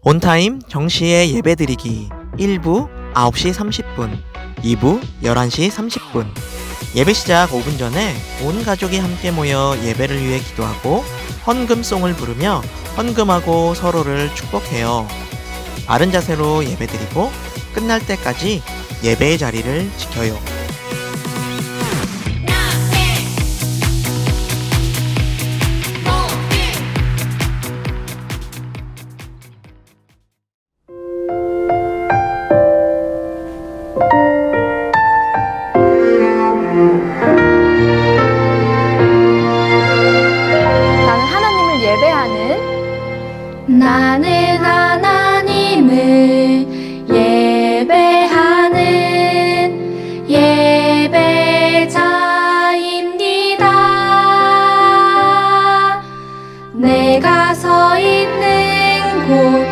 온타임 정시에 예배드리기 1부 9시 30분, 2부 11시 30분. 예배 시작 5분 전에 온 가족이 함께 모여 예배를 위해 기도하고 헌금송을 부르며 헌금하고 서로를 축복해요. 바른 자세로 예배드리고 끝날 때까지 예배의 자리를 지켜요. 나는 하나님을 예배하는 예배자입니다. 내가 서 있는 곳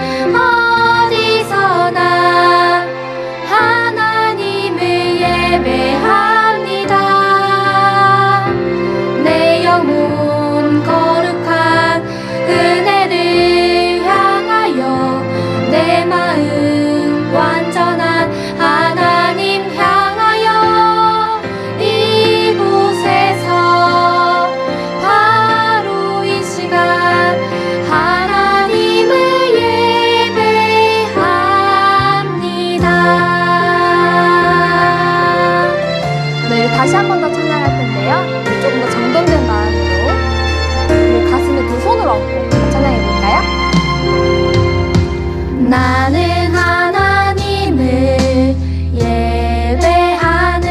어디서나 하나님을 예배합니다. 내 영혼 거룩한 은혜를 내 마음 완전한 하나님 향하여 이곳에서 바로 이 시간 하나님을 예배합니다. 네, 다시 한 번 더 찬양할 텐데요. 조금 더 정돈된 마음으로 우리 가슴에 두 손을 얹고 찬양해 볼까요? 나는 하나님을 예배하는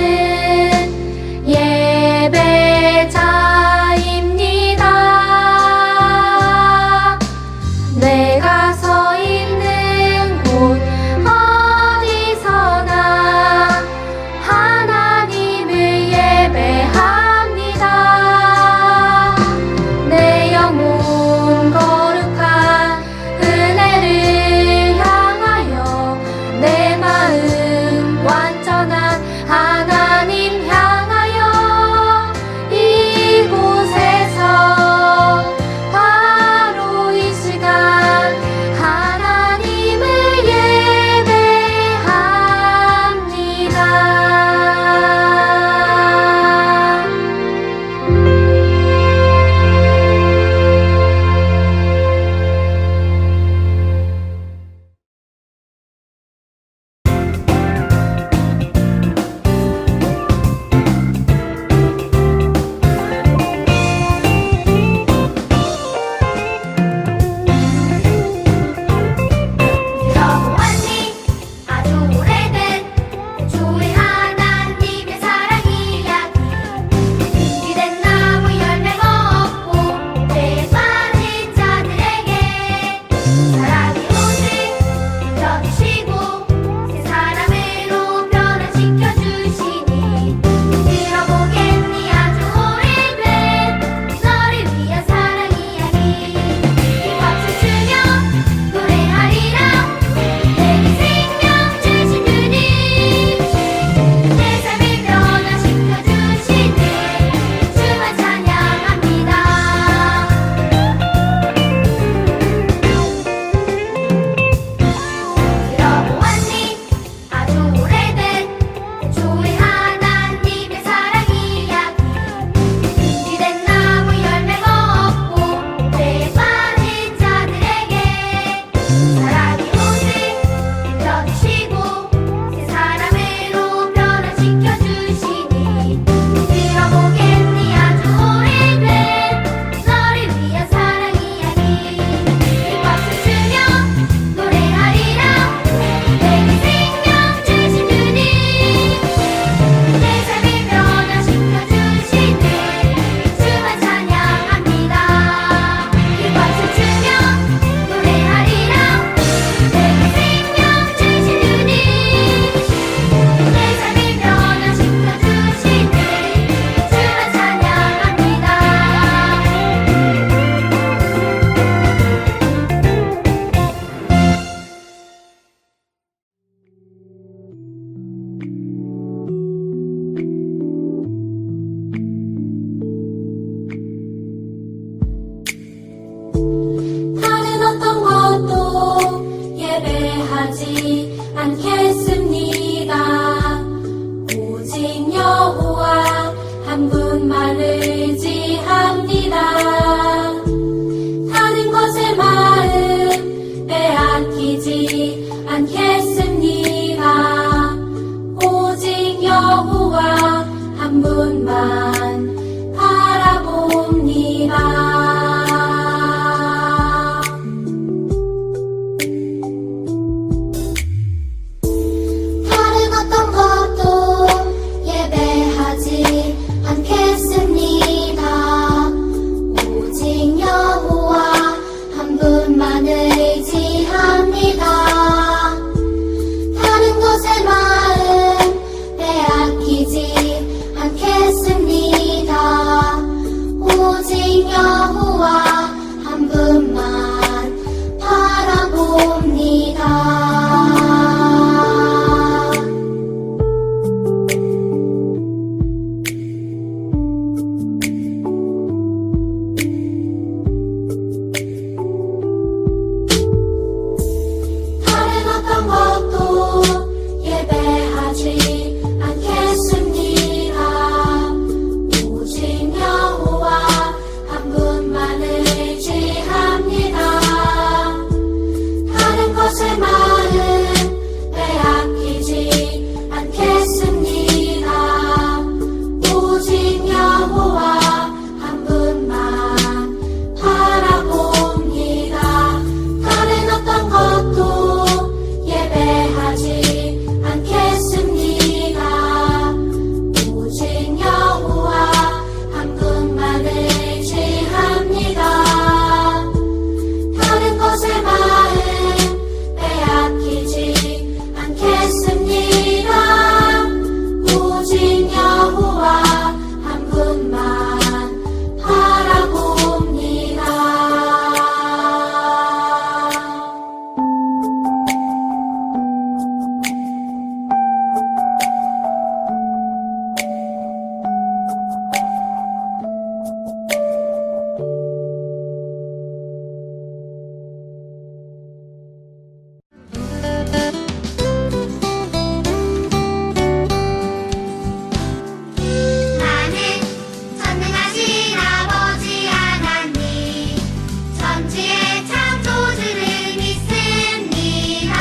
예배자입니다. 내가 서 있는 곳 어디서나 하나님을 예배합니다. 내 영혼 예배하지 않겠습니다. 오직 여호와 한 분만을 의지합니다. 다른 것에 마음 빼앗기지 않겠습니다. 오직 여호와 한 분만 바라봅니다. 다른 어떤 것도 예배하지 않겠습니다. 오직 여호와 한 분만을 의지합니다. 다른 것에 마음 빼앗기지 않겠습니다. 오직 여호와 한 분만 바라봅니다. 다른 어떤 것도 예배하지 않겠습니다. 오직 여호와 한 분만을 의지합니다. 다른 것에 마음 빼앗기지 않겠습니다. 오직 여호와 한 분만 바라봅니다. 다른 어떤 것도 예배하지 않겠습니다. 오직 여호와 한 분만을 의지합니다. 다른 것에 마음 빼앗기지 않겠습니다. 오직 여호와 한 분만 바라봅니다. 나는 전능하신 아버지 하나님 천지의 창조주를 믿습니다.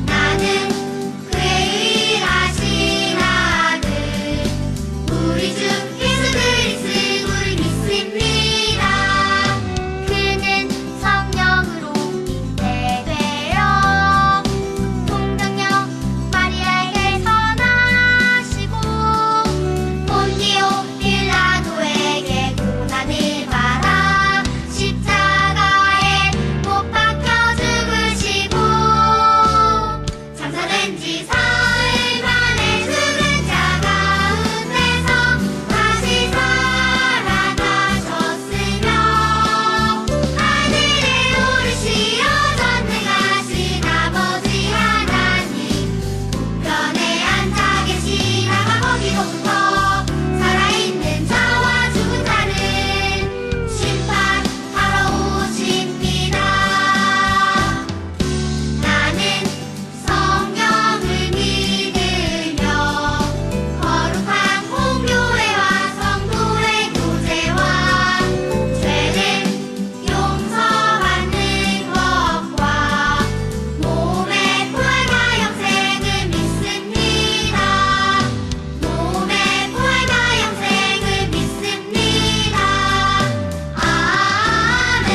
나는 그의 유일하신 아들 우리 주 예수 그리스도를 믿습니다. 그는 성령으로 잉태되어 동정녀 마리아에게서 나시고 본디오 빌라도에게 고난을 받아 십자가에 못 박혀 죽으시고 장사된 지 사흘 만에 죽은 자 가운데서 다시 살아나셨으며 하늘에 오르시어 전능하신 아버지 하나님 우편에 앉아 계시다가 거기로부터 살아있는 자와 죽은 자를 심판하러 오십니다. 나는 성령을 믿으며 거룩한 공교회와 성도의 교제와 죄를 용서받는 것과 몸의 부활과 영생을 믿습니다. 몸의 부활과 영생을 믿습니다. 아멘.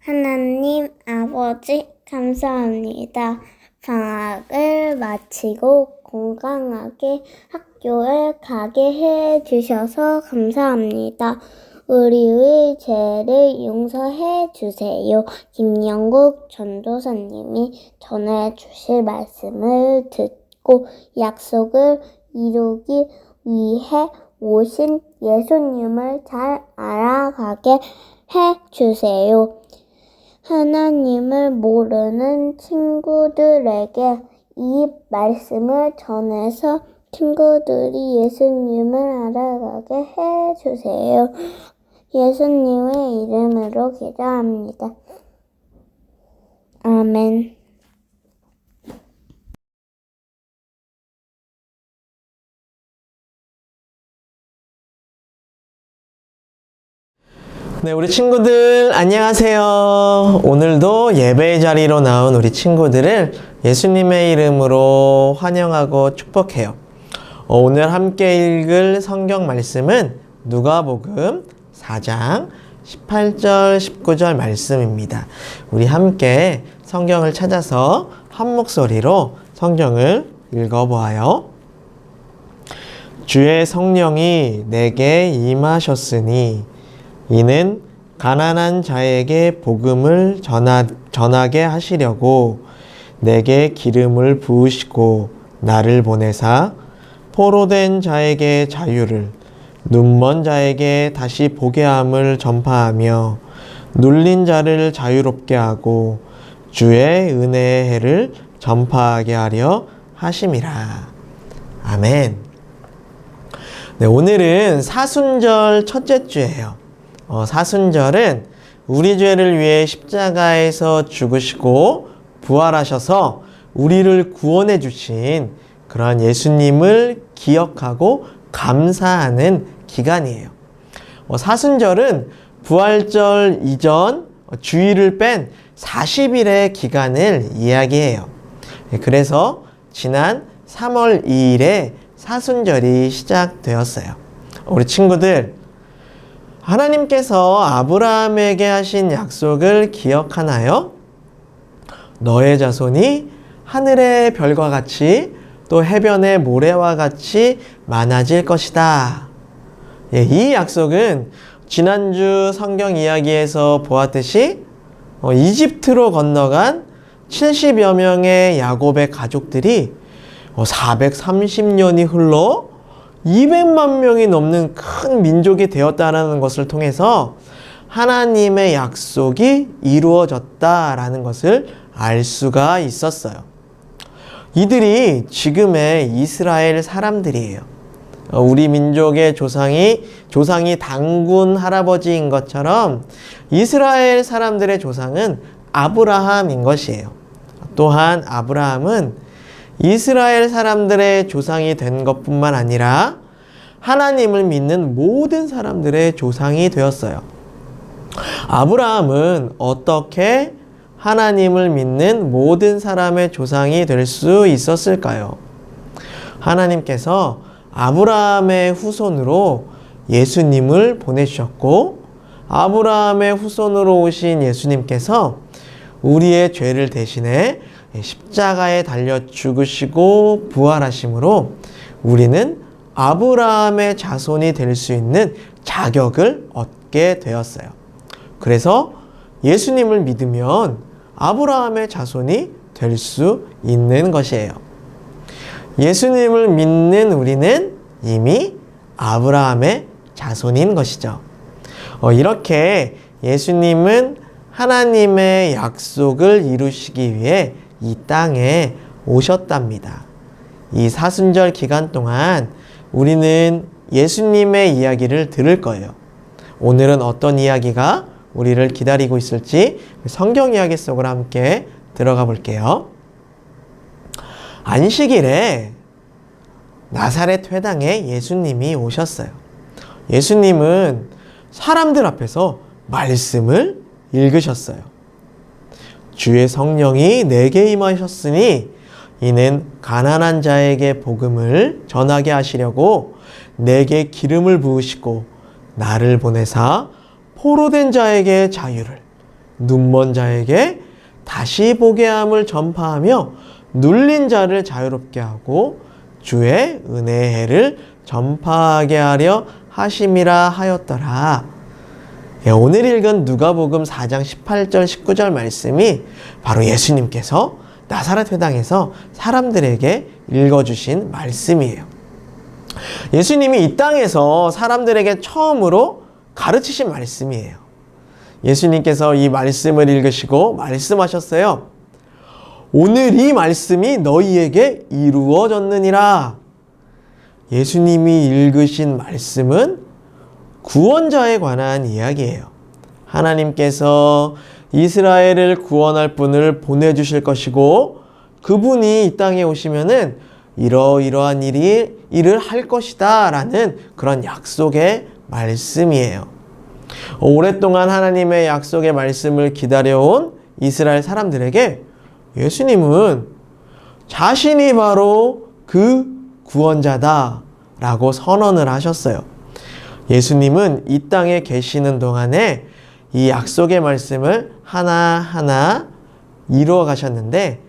하나님 아버지 감사합니다. 방학을 마치고 건강하게 학교에 가게 해 주셔서 감사합니다. 우리의 죄를 용서해 주세요. 김영국 전도사님이 전해 주실 말씀을 듣고 약속을 이루기 위해 오신 예수님을 잘 알아가게 해 주세요. 하나님을 모르는 친구들에게 이 말씀을 전해서 친구들이 예수님을 알아가게 해주세요. 예수님의 이름으로 기도합니다. 아멘. 네, 우리 친구들 안녕하세요. 오늘도 예배의 자리로 나온 우리 친구들을 예수님의 이름으로 환영하고 축복해요. 오늘 함께 읽을 성경 말씀은 누가복음 4장 18절 19절 말씀입니다. 우리 함께 성경을 찾아서 한 목소리로 성경을 읽어보아요. 주의 성령이 내게 임하셨으니 이는 가난한 자에게 복음을 전하게 하시려고 내게 기름을 부으시고 나를 보내사 포로된 자에게 자유를, 눈먼 자에게 다시 보게 함을 전파하며 눌린 자를 자유롭게 하고 주의 은혜의 해를 전파하게 하려 하심이라. 아멘. 네, 오늘은 사순절 첫째 주예요. 사순절은 우리 죄를 위해 십자가에서 죽으시고 부활하셔서 우리를 구원해 주신 그러한 예수님을 기억하고 감사하는 기간이에요. 사순절은 부활절 이전 주일을 뺀 40일의 기간을 이야기해요. 그래서 지난 3월 2일에 사순절이 시작되었어요. 우리 친구들, 하나님께서 아브라함에게 하신 약속을 기억하나요? 너의 자손이 하늘의 별과 같이 또 해변의 모래와 같이 많아질 것이다. 이 약속은 지난주 성경 이야기에서 보았듯이 이집트로 건너간 70여 명의 야곱의 가족들이 430년이 흘러 200만 명이 넘는 큰 민족이 되었다는 것을 통해서 하나님의 약속이 이루어졌다라는 것을 알 수가 있었어요. 이들이 지금의 이스라엘 사람들이에요. 우리 민족의 조상이 단군 할아버지인 것처럼 이스라엘 사람들의 조상은 아브라함인 것이에요. 또한 아브라함은 이스라엘 사람들의 조상이 된 것뿐만 아니라 하나님을 믿는 모든 사람들의 조상이 되었어요. 아브라함은 어떻게 하나님을 믿는 모든 사람의 조상이 될 수 있었을까요? 하나님께서 아브라함의 후손으로 예수님을 보내주셨고, 아브라함의 후손으로 오신 예수님께서 우리의 죄를 대신해 십자가에 달려 죽으시고 부활하심으로 우리는 아브라함의 자손이 될 수 있는 자격을 얻게 되었어요. 그래서 예수님을 믿으면 아브라함의 자손이 될 수 있는 것이에요. 예수님을 믿는 우리는 이미 아브라함의 자손인 것이죠. 이렇게 예수님은 하나님의 약속을 이루시기 위해 이 땅에 오셨답니다. 이 사순절 기간 동안 우리는 예수님의 이야기를 들을 거예요. 오늘은 어떤 이야기가 우리를 기다리고 있을지 성경 이야기 속으로 함께 들어가 볼게요. 안식일에 나사렛 회당에 예수님이 오셨어요. 예수님은 사람들 앞에서 말씀을 읽으셨어요. 주의 성령이 내게 임하셨으니 이는 가난한 자에게 복음을 전하게 하시려고 내게 기름을 부으시고 나를 보내사 포로된 자에게 자유를, 눈먼 자에게 다시 보게 함을 전파하며 눌린 자를 자유롭게 하고 주의 은혜의 해를 전파하게 하려 하심이라 하였더라. 오늘 읽은 누가복음 4장 18절 19절 말씀이 바로 예수님께서 나사렛 회당에서 사람들에게 읽어주신 말씀이에요. 예수님이 이 땅에서 사람들에게 처음으로 가르치신 말씀이에요. 예수님께서 이 말씀을 읽으시고 말씀하셨어요. 오늘 이 말씀이 너희에게 이루어졌느니라. 예수님이 읽으신 말씀은 구원자에 관한 이야기예요. 하나님께서 이스라엘을 구원할 분을 보내주실 것이고 그분이 이 땅에 오시면은 이러이러한 일을 할 것이다 라는 그런 약속의 말씀이에요. 오랫동안 하나님의 약속의 말씀을 기다려온 이스라엘 사람들에게 예수님은 자신이 바로 그 구원자다 라고 선언을 하셨어요. 예수님은 이 땅에 계시는 동안에 이 약속의 말씀을 하나하나 이루어 가셨는데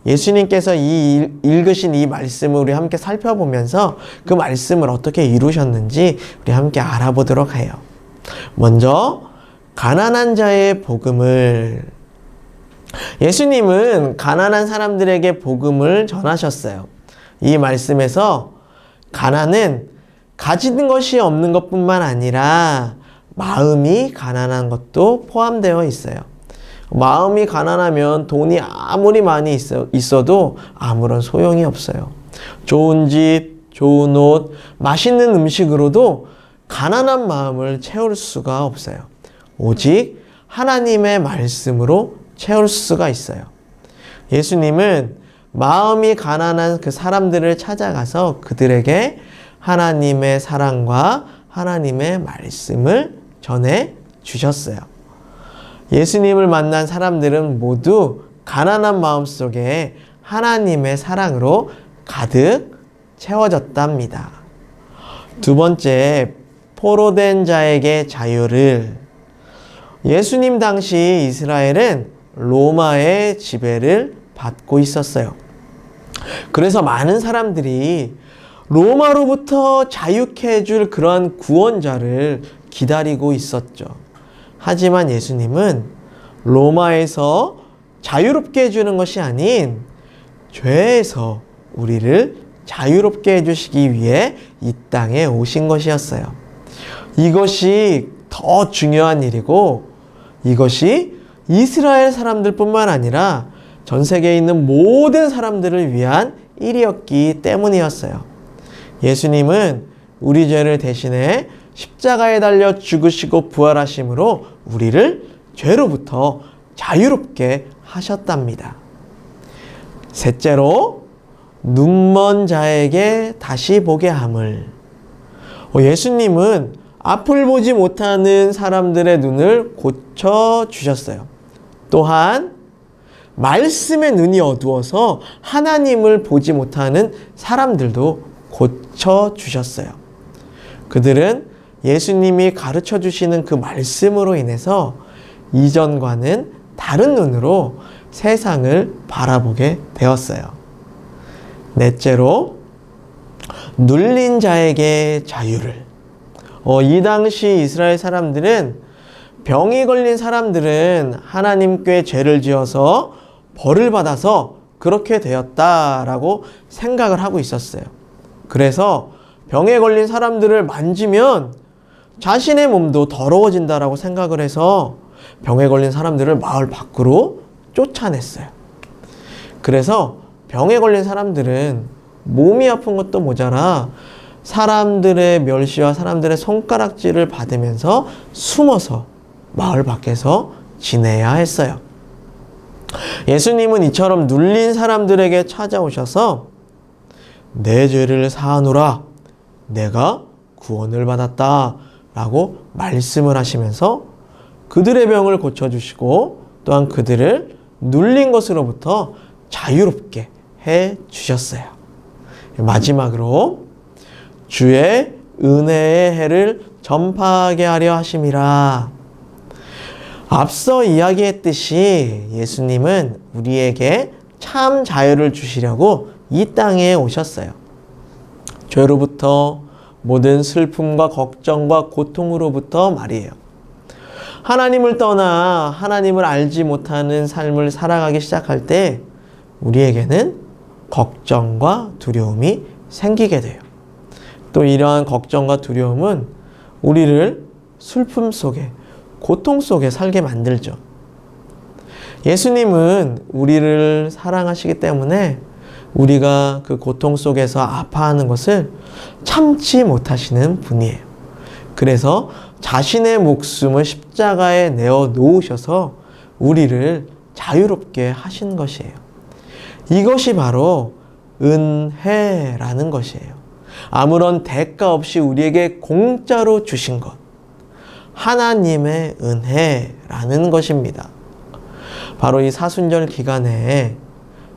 예수님께서 읽으신 이 말씀을 우리 함께 살펴보면서 그 말씀을 어떻게 이루셨는지 우리 함께 알아보도록 해요. 먼저 가난한 자의 복음을, 예수님은 가난한 사람들에게 복음을 전하셨어요. 이 말씀에서 가난은 가진 것이 없는 것뿐만 아니라 마음이 가난한 것도 포함되어 있어요. 마음이 가난하면 돈이 아무리 많이 있어도 아무런 소용이 없어요. 좋은 집, 좋은 옷, 맛있는 음식으로도 가난한 마음을 채울 수가 없어요. 오직 하나님의 말씀으로 채울 수가 있어요. 예수님은 마음이 가난한 그 사람들을 찾아가서 그들에게 하나님의 사랑과 하나님의 말씀을 전해 주셨어요. 예수님을 만난 사람들은 모두 가난한 마음 속에 하나님의 사랑으로 가득 채워졌답니다. 두 번째, 포로된 자에게 자유를. 예수님 당시 이스라엘은 로마의 지배를 받고 있었어요. 그래서 많은 사람들이 로마로부터 자유케 해줄 그러한 구원자를 기다리고 있었죠. 하지만 예수님은 로마에서 자유롭게 해주는 것이 아닌 죄에서 우리를 자유롭게 해주시기 위해 이 땅에 오신 것이었어요. 이것이 더 중요한 일이고 이것이 이스라엘 사람들뿐만 아니라 전 세계에 있는 모든 사람들을 위한 일이었기 때문이었어요. 예수님은 우리 죄를 대신해 십자가에 달려 죽으시고 부활하심으로 우리를 죄로부터 자유롭게 하셨답니다. 셋째로, 눈먼 자에게 다시 보게 함을. 예수님은 앞을 보지 못하는 사람들의 눈을 고쳐주셨어요. 또한 말씀의 눈이 어두워서 하나님을 보지 못하는 사람들도 고쳐주셨어요. 그들은 예수님이 가르쳐 주시는 그 말씀으로 인해서 이전과는 다른 눈으로 세상을 바라보게 되었어요. 넷째로, 눌린 자에게 자유를. 이 당시 이스라엘 사람들은 병이 걸린 사람들은 하나님께 죄를 지어서 벌을 받아서 그렇게 되었다라고 생각을 하고 있었어요. 그래서 병에 걸린 사람들을 만지면 자신의 몸도 더러워진다라고 생각을 해서 병에 걸린 사람들을 마을 밖으로 쫓아냈어요. 그래서 병에 걸린 사람들은 몸이 아픈 것도 모자라 사람들의 멸시와 사람들의 손가락질을 받으면서 숨어서 마을 밖에서 지내야 했어요. 예수님은 이처럼 눌린 사람들에게 찾아오셔서 내 죄를 사하노라, 내가 구원을 받았다 라고 말씀을 하시면서 그들의 병을 고쳐주시고 또한 그들을 눌린 것으로부터 자유롭게 해 주셨어요. 마지막으로, 주의 은혜의 해를 전파하게 하려 하심이라. 앞서 이야기했듯이 예수님은 우리에게 참 자유를 주시려고 이 땅에 오셨어요. 죄로부터, 모든 슬픔과 걱정과 고통으로부터 말이에요. 하나님을 떠나 하나님을 알지 못하는 삶을 살아가기 시작할 때 우리에게는 걱정과 두려움이 생기게 돼요. 또 이러한 걱정과 두려움은 우리를 슬픔 속에, 고통 속에 살게 만들죠. 예수님은 우리를 사랑하시기 때문에 우리가 그 고통 속에서 아파하는 것을 참지 못하시는 분이에요. 그래서 자신의 목숨을 십자가에 내어 놓으셔서 우리를 자유롭게 하신 것이에요. 이것이 바로 은혜라는 것이에요. 아무런 대가 없이 우리에게 공짜로 주신 것. 하나님의 은혜라는 것입니다. 바로 이 사순절 기간에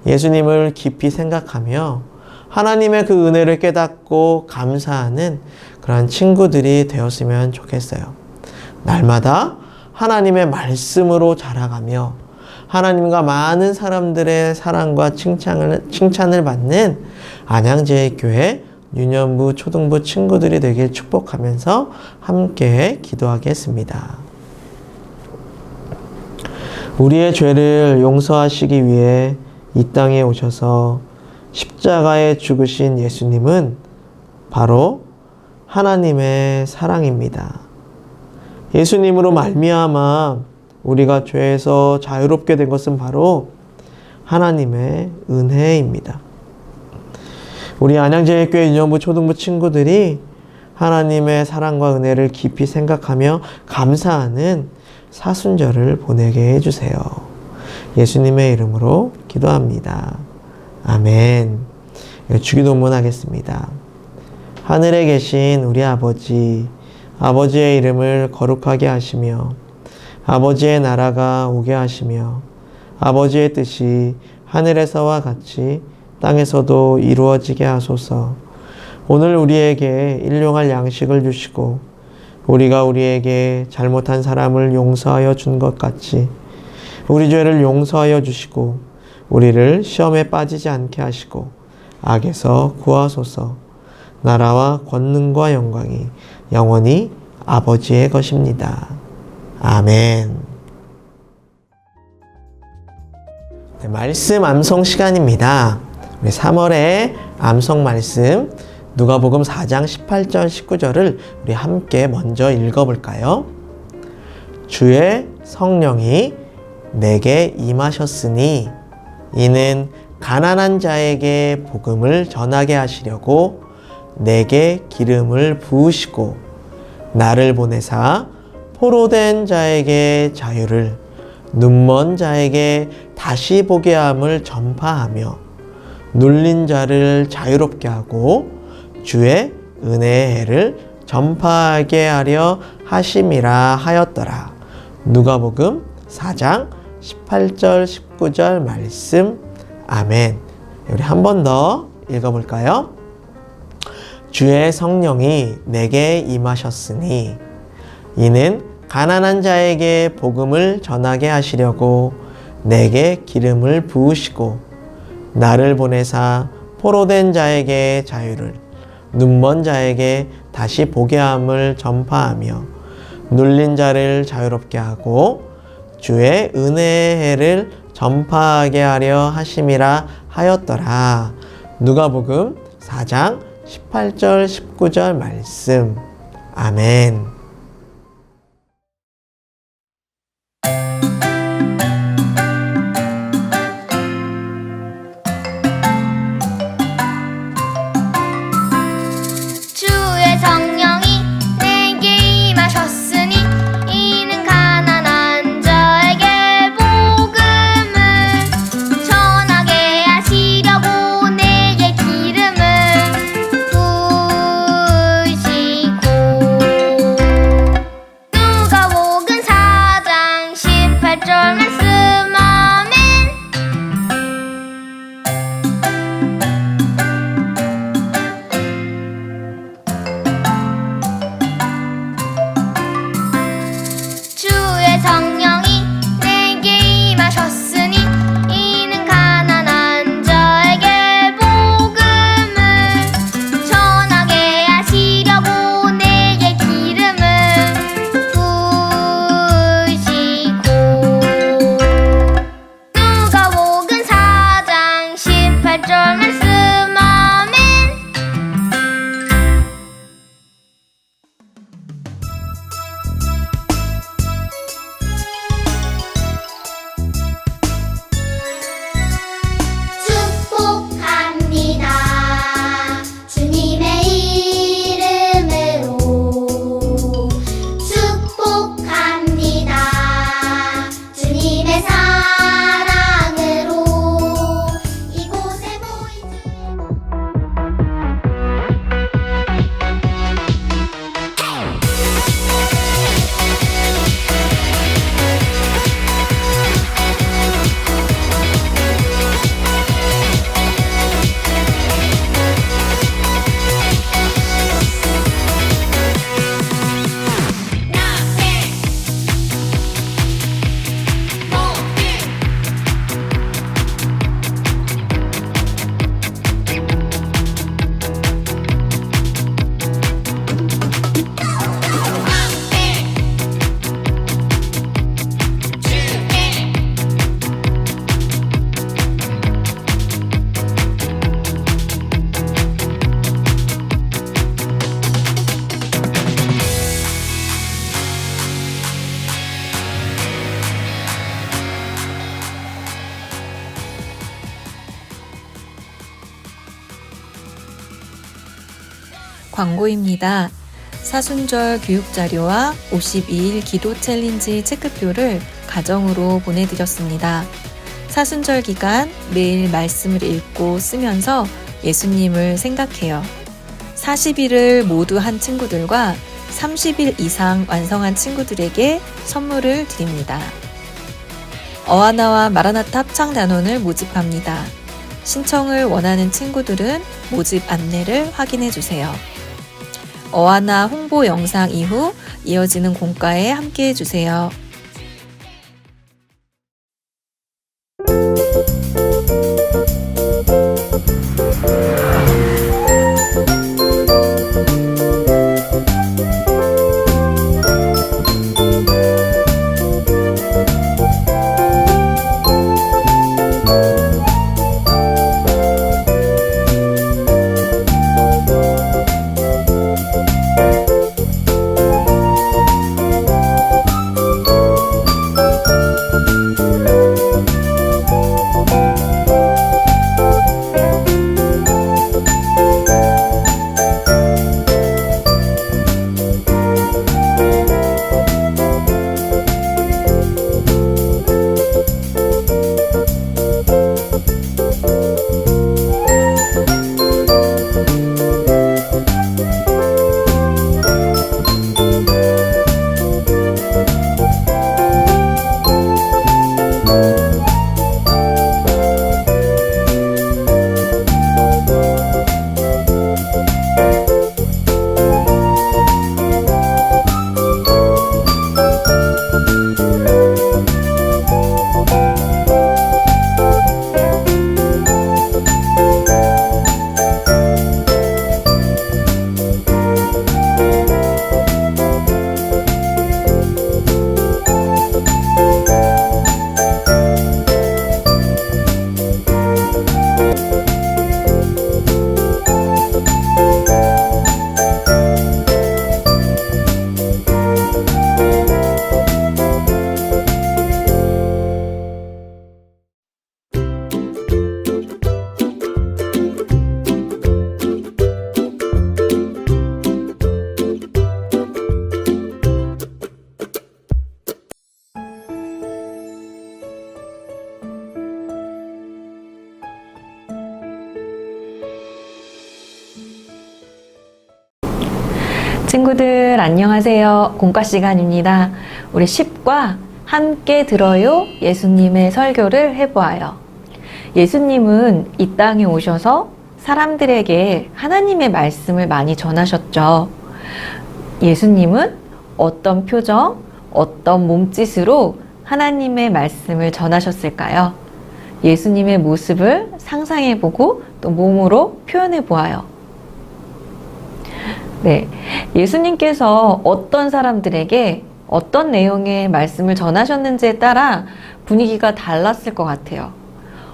예수님을 깊이 생각하며 하나님의 그 은혜를 깨닫고 감사하는 그런 친구들이 되었으면 좋겠어요. 날마다 하나님의 말씀으로 자라가며 하나님과 많은 사람들의 사랑과 칭찬을 받는 안양제일교회 유년부, 초등부 친구들이 되길 축복하면서 함께 기도하겠습니다. 우리의 죄를 용서하시기 위해 이 땅에 오셔서 십자가에 죽으신 예수님은 바로 하나님의 사랑입니다. 예수님으로 말미암아 우리가 죄에서 자유롭게 된 것은 바로 하나님의 은혜입니다. 우리 안양제일교회 유년부 초등부 친구들이 하나님의 사랑과 은혜를 깊이 생각하며 감사하는 사순절을 보내게 해주세요. 예수님의 이름으로 기도합니다. 아멘. 주기도문 하겠습니다. 하늘에 계신 우리 아버지, 아버지의 이름을 거룩하게 하시며 아버지의 나라가 오게 하시며 아버지의 뜻이 하늘에서와 같이 땅에서도 이루어지게 하소서. 오늘 우리에게 일용할 양식을 주시고 우리가 우리에게 잘못한 사람을 용서하여 준 것 같이 우리 죄를 용서하여 주시고 우리를 시험에 빠지지 않게 하시고 악에서 구하소서. 나라와 권능과 영광이 영원히 아버지의 것입니다. 아멘. 네, 말씀 암송 시간입니다. 우리 3월의 암송 말씀 누가복음 4장 18절 19절을 우리 함께 먼저 읽어볼까요? 주의 성령이 내게 임하셨으니 이는 가난한 자에게 복음을 전하게 하시려고 내게 기름을 부으시고 나를 보내사 포로된 자에게 자유를 눈먼 자에게 다시 보게 함을 전파하며 눌린 자를 자유롭게 하고 주의 은혜의 해를 전파하게 하려 하심이라 하였더라. 누가복음 4장 18절 19절 말씀. 아멘. 우리 한 번 더 읽어볼까요? 주의 성령이 내게 임하셨으니 이는 가난한 자에게 복음을 전하게 하시려고 내게 기름을 부으시고 나를 보내사 포로된 자에게 자유를 눈먼 자에게 다시 보게 함을 전파하며 눌린 자를 자유롭게 하고 주의 은혜의 해를 전파하게 하려 하심이라 하였더라. 누가복음 4장 18절 19절 말씀. 아멘. 주의 성령이 내게 임하셨으니 이는 가난한 자에게 복음을 전하게 하시려고 내게 기름을 부으시고 광고입니다. 사순절 교육자료와 52일 기도 챌린지 체크표를 가정으로 보내드렸습니다. 사순절 기간 매일 말씀을 읽고 쓰면서 예수님을 생각해요. 40일을 모두 한 친구들과 30일 이상 완성한 친구들에게 선물을 드립니다. 어하나와 마라나타 합창 단원을 모집합니다. 신청을 원하는 친구들은 모집 안내를 확인해 주세요. 어하나 홍보 영상 이후 이어지는 공과에 함께 해주세요. 친구들 안녕하세요. 공과 시간입니다. 우리 10과 함께 들어요 예수님의 설교를 해보아요. 예수님은 이 땅에 오셔서 사람들에게 하나님의 말씀을 많이 전하셨죠. 예수님은 어떤 표정, 어떤 몸짓으로 하나님의 말씀을 전하셨을까요? 예수님의 모습을 상상해보고 또 몸으로 표현해보아요. 네, 예수님께서 어떤 사람들에게 어떤 내용의 말씀을 전하셨는지에 따라 분위기가 달랐을 것 같아요.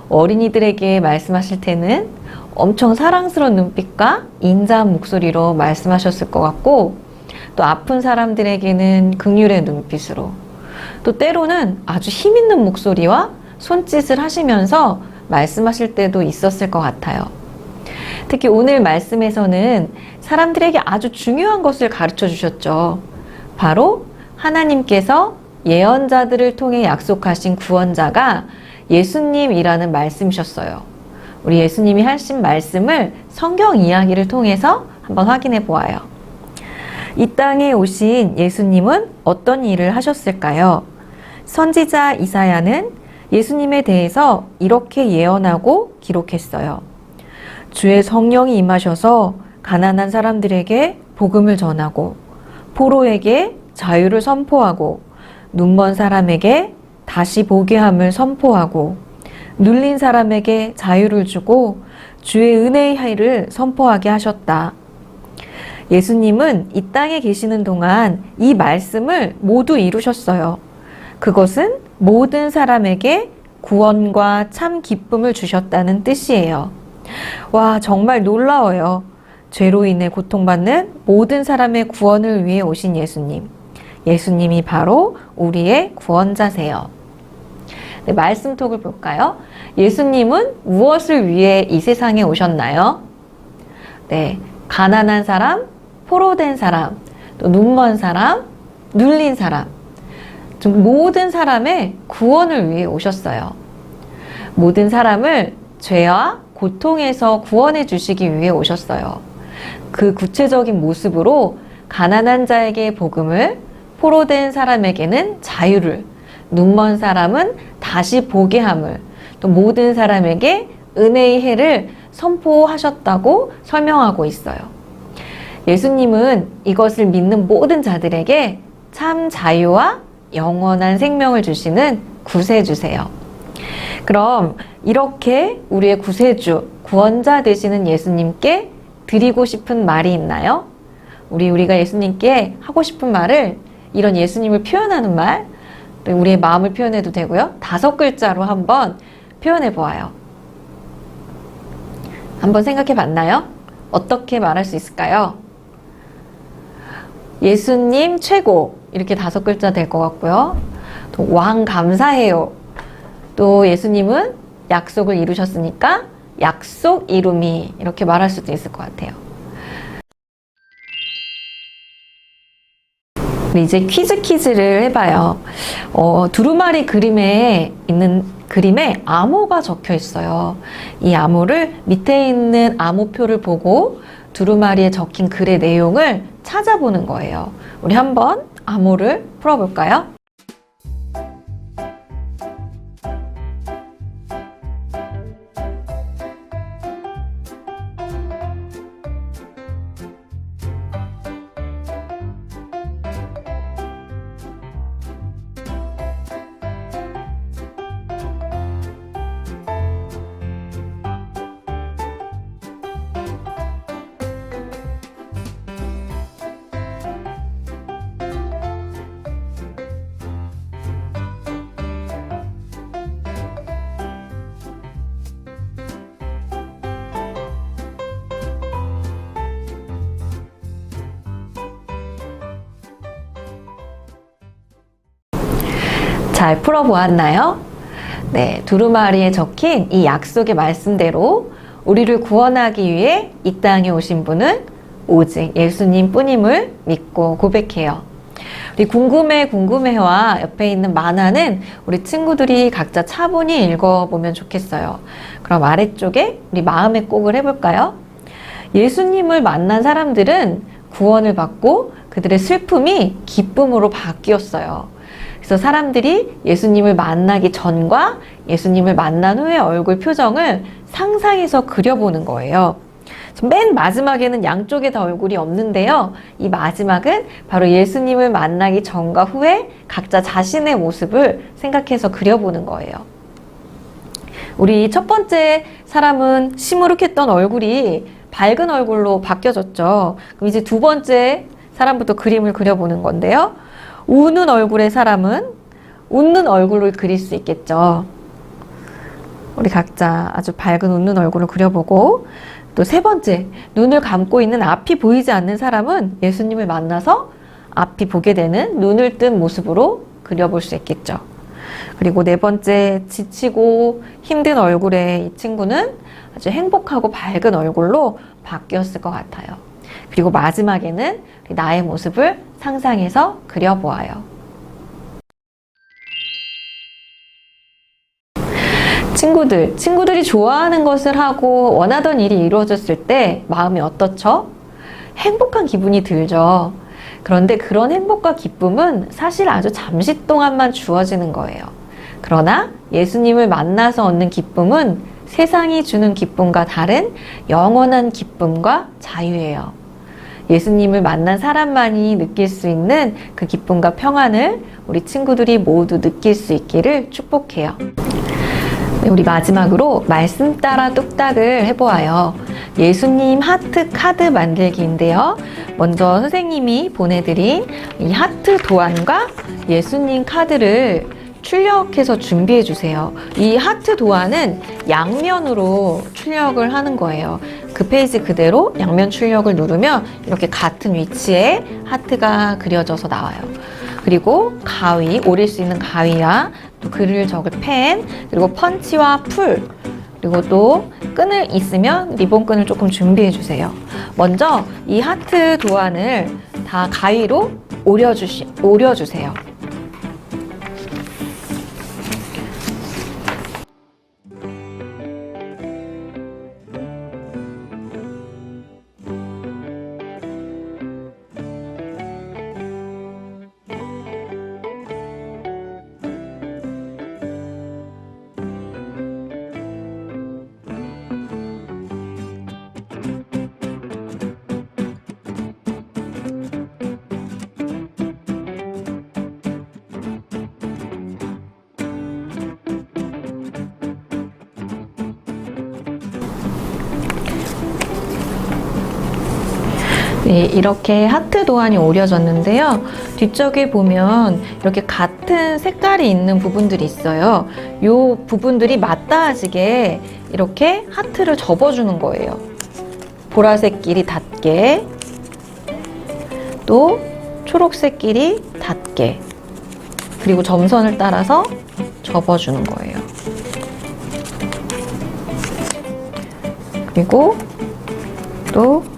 어린이들에게 말씀하실 때는 엄청 사랑스러운 눈빛과 인자한 목소리로 말씀하셨을 것 같고, 또 아픈 사람들에게는 긍휼의 눈빛으로, 또 때로는 아주 힘있는 목소리와 손짓을 하시면서 말씀하실 때도 있었을 것 같아요. 특히 오늘 말씀에서는 사람들에게 아주 중요한 것을 가르쳐 주셨죠. 바로 하나님께서 예언자들을 통해 약속하신 구원자가 예수님이라는 말씀이셨어요. 우리 예수님이 하신 말씀을 성경 이야기를 통해서 한번 확인해 보아요. 이 땅에 오신 예수님은 어떤 일을 하셨을까요? 선지자 이사야는 예수님에 대해서 이렇게 예언하고 기록했어요. 주의 성령이 임하셔서 가난한 사람들에게 복음을 전하고, 포로에게 자유를 선포하고, 눈먼 사람에게 다시 보게 함을 선포하고, 눌린 사람에게 자유를 주고 주의 은혜의 해를 선포하게 하셨다. 예수님은 이 땅에 계시는 동안 이 말씀을 모두 이루셨어요. 그것은 모든 사람에게 구원과 참 기쁨을 주셨다는 뜻이에요. 와, 정말 놀라워요. 죄로 인해 고통받는 모든 사람의 구원을 위해 오신 예수님. 예수님이 바로 우리의 구원자세요. 네, 말씀톡을 볼까요? 예수님은 무엇을 위해 이 세상에 오셨나요? 네, 가난한 사람, 포로된 사람, 또 눈먼 사람, 눌린 사람, 좀 모든 사람의 구원을 위해 오셨어요. 모든 사람을 죄와 고통에서 구원해 주시기 위해 오셨어요. 그 구체적인 모습으로 가난한 자에게 복음을, 포로된 사람에게는 자유를, 눈먼 사람은 다시 보게 함을, 또 모든 사람에게 은혜의 해를 선포하셨다고 설명하고 있어요. 예수님은 이것을 믿는 모든 자들에게 참 자유와 영원한 생명을 주시는 구세주세요. 그럼 이렇게 우리의 구세주, 구원자 되시는 예수님께 드리고 싶은 말이 있나요? 우리가 예수님께 하고 싶은 말을, 이런 예수님을 표현하는 말, 우리의 마음을 표현해도 되고요. 5글자로 한번 표현해 보아요. 한번 생각해 봤나요? 어떻게 말할 수 있을까요? 예수님 최고, 이렇게 5글자 될 것 같고요. 또 왕 감사해요. 또 예수님은 약속을 이루셨으니까 약속 이루미, 이렇게 말할 수도 있을 것 같아요. 이제 퀴즈를 해봐요. 두루마리 그림에 암호가 적혀 있어요. 이 암호를, 밑에 있는 암호표를 보고 두루마리에 적힌 글의 내용을 찾아보는 거예요. 우리 한번 암호를 풀어볼까요? 잘 풀어보았나요? 네, 두루마리에 적힌 이 약속의 말씀대로 우리를 구원하기 위해 이 땅에 오신 분은 오직 예수님 뿐임을 믿고 고백해요. 우리 궁금해와 옆에 있는 만화는 우리 친구들이 각자 차분히 읽어보면 좋겠어요. 그럼 아래쪽에 우리 마음의 꼭을 해볼까요? 예수님을 만난 사람들은 구원을 받고 그들의 슬픔이 기쁨으로 바뀌었어요. 그래서 사람들이 예수님을 만나기 전과 예수님을 만난 후의 얼굴 표정을 상상해서 그려보는 거예요. 맨 마지막에는 양쪽에 다 얼굴이 없는데요. 이 마지막은 바로 예수님을 만나기 전과 후에 각자 자신의 모습을 생각해서 그려보는 거예요. 우리 첫 번째 사람은 시무룩했던 얼굴이 밝은 얼굴로 바뀌어졌죠. 그럼 이제 두 번째 사람부터 그림을 그려보는 건데요. 우는 얼굴의 사람은 웃는 얼굴을 그릴 수 있겠죠. 우리 각자 아주 밝은 웃는 얼굴을 그려보고, 또 세 번째, 눈을 감고 있는 앞이 보이지 않는 사람은 예수님을 만나서 앞이 보게 되는 눈을 뜬 모습으로 그려볼 수 있겠죠. 그리고 네 번째, 지치고 힘든 얼굴의 이 친구는 아주 행복하고 밝은 얼굴로 바뀌었을 것 같아요. 그리고 마지막에는 나의 모습을 상상해서 그려보아요. 친구들이 좋아하는 것을 하고 원하던 일이 이루어졌을 때 마음이 어떻죠? 행복한 기분이 들죠. 그런데 그런 행복과 기쁨은 사실 아주 잠시 동안만 주어지는 거예요. 그러나 예수님을 만나서 얻는 기쁨은 세상이 주는 기쁨과 다른 영원한 기쁨과 자유예요. 예수님을 만난 사람만이 느낄 수 있는 그 기쁨과 평안을 우리 친구들이 모두 느낄 수 있기를 축복해요. 네, 우리 마지막으로 말씀 따라 뚝딱을 해보아요. 예수님 하트 카드 만들기인데요. 먼저 선생님이 보내드린 이 하트 도안과 예수님 카드를 출력해서 준비해 주세요. 이 하트 도안은 양면으로 출력을 하는 거예요. 그 페이지 그대로 양면 출력을 누르면 이렇게 같은 위치에 하트가 그려져서 나와요. 그리고 가위, 오릴 수 있는 가위와 또 글을 적을 펜, 그리고 펀치와 풀, 그리고 또 끈을 있으면 리본끈을 조금 준비해 주세요. 먼저 이 하트 도안을 다 가위로 오려주세요. 네, 이렇게 하트 도안이 오려졌는데요. 뒤쪽에 보면 이렇게 같은 색깔이 있는 부분들이 있어요. 이 부분들이 맞닿아지게 이렇게 하트를 접어주는 거예요. 보라색끼리 닿게, 또 초록색끼리 닿게, 그리고 점선을 따라서 접어주는 거예요. 그리고 또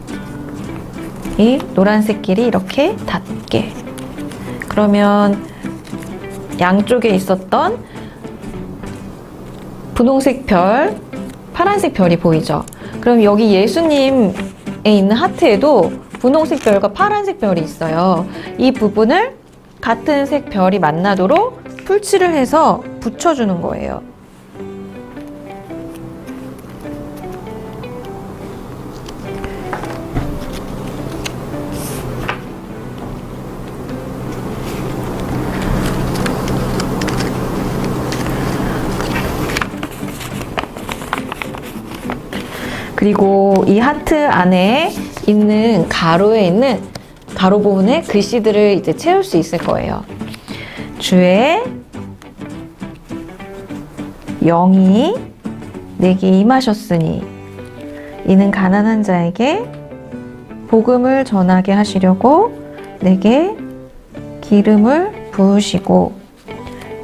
이 노란색끼리 이렇게 닿게. 그러면 양쪽에 있었던 분홍색 별, 파란색 별이 보이죠? 그럼 여기 예수님에 있는 하트에도 분홍색 별과 파란색 별이 있어요. 이 부분을 같은 색 별이 만나도록 풀칠을 해서 붙여주는 거예요. 그리고 이 하트 안에 있는 가로에 있는 가로 부분에 글씨들을 이제 채울 수 있을 거예요. 주의 영이 내게 임하셨으니 이는 가난한 자에게 복음을 전하게 하시려고 내게 기름을 부으시고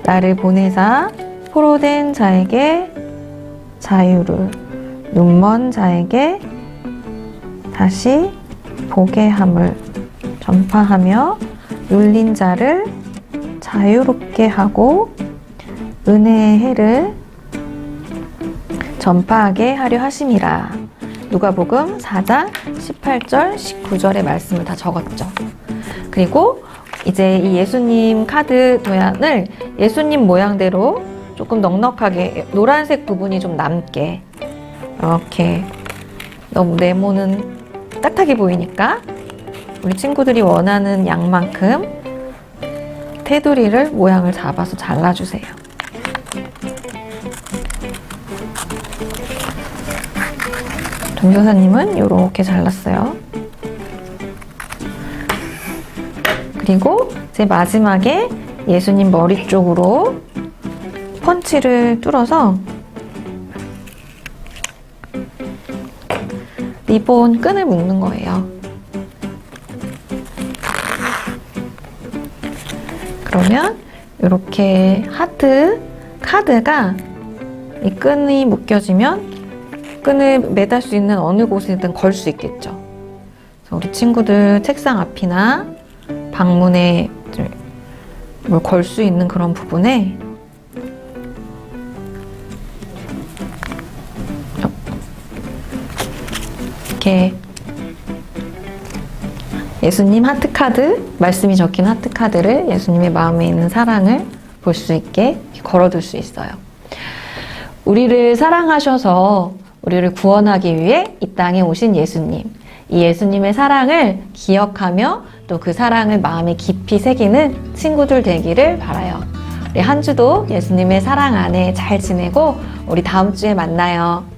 나를 보내사 포로된 자에게 자유를 눈먼 자에게 다시 보게 함을 전파하며 눌린 자를 자유롭게 하고 은혜의 해를 전파하게 하려 하심이라. 누가복음 4장 18절 19절의 말씀을 다 적었죠. 그리고 이제 이 예수님 카드 도안을 예수님 모양대로 조금 넉넉하게 노란색 부분이 좀 남게 이렇게, 너무 네모는 딱딱해 보이니까 우리 친구들이 원하는 양만큼 테두리를 모양을 잡아서 잘라주세요. 동교사님은 이렇게 잘랐어요. 그리고 이제 마지막에 예수님 머리 쪽으로 펀치를 뚫어서 리본 끈을 묶는 거예요. 그러면 이렇게 하트 카드가 이 끈이 묶여지면 끈을 매달 수 있는 어느 곳이든 걸 수 있겠죠. 그래서 우리 친구들 책상 앞이나 방문에 뭘 걸 수 있는 그런 부분에 이렇게 예수님 하트카드, 말씀이 적힌 하트카드를 예수님의 마음에 있는 사랑을 볼 수 있게 걸어둘 수 있어요. 우리를 사랑하셔서 우리를 구원하기 위해 이 땅에 오신 예수님, 이 예수님의 사랑을 기억하며 또 그 사랑을 마음에 깊이 새기는 친구들 되기를 바라요. 우리 한 주도 예수님의 사랑 안에 잘 지내고 우리 다음 주에 만나요.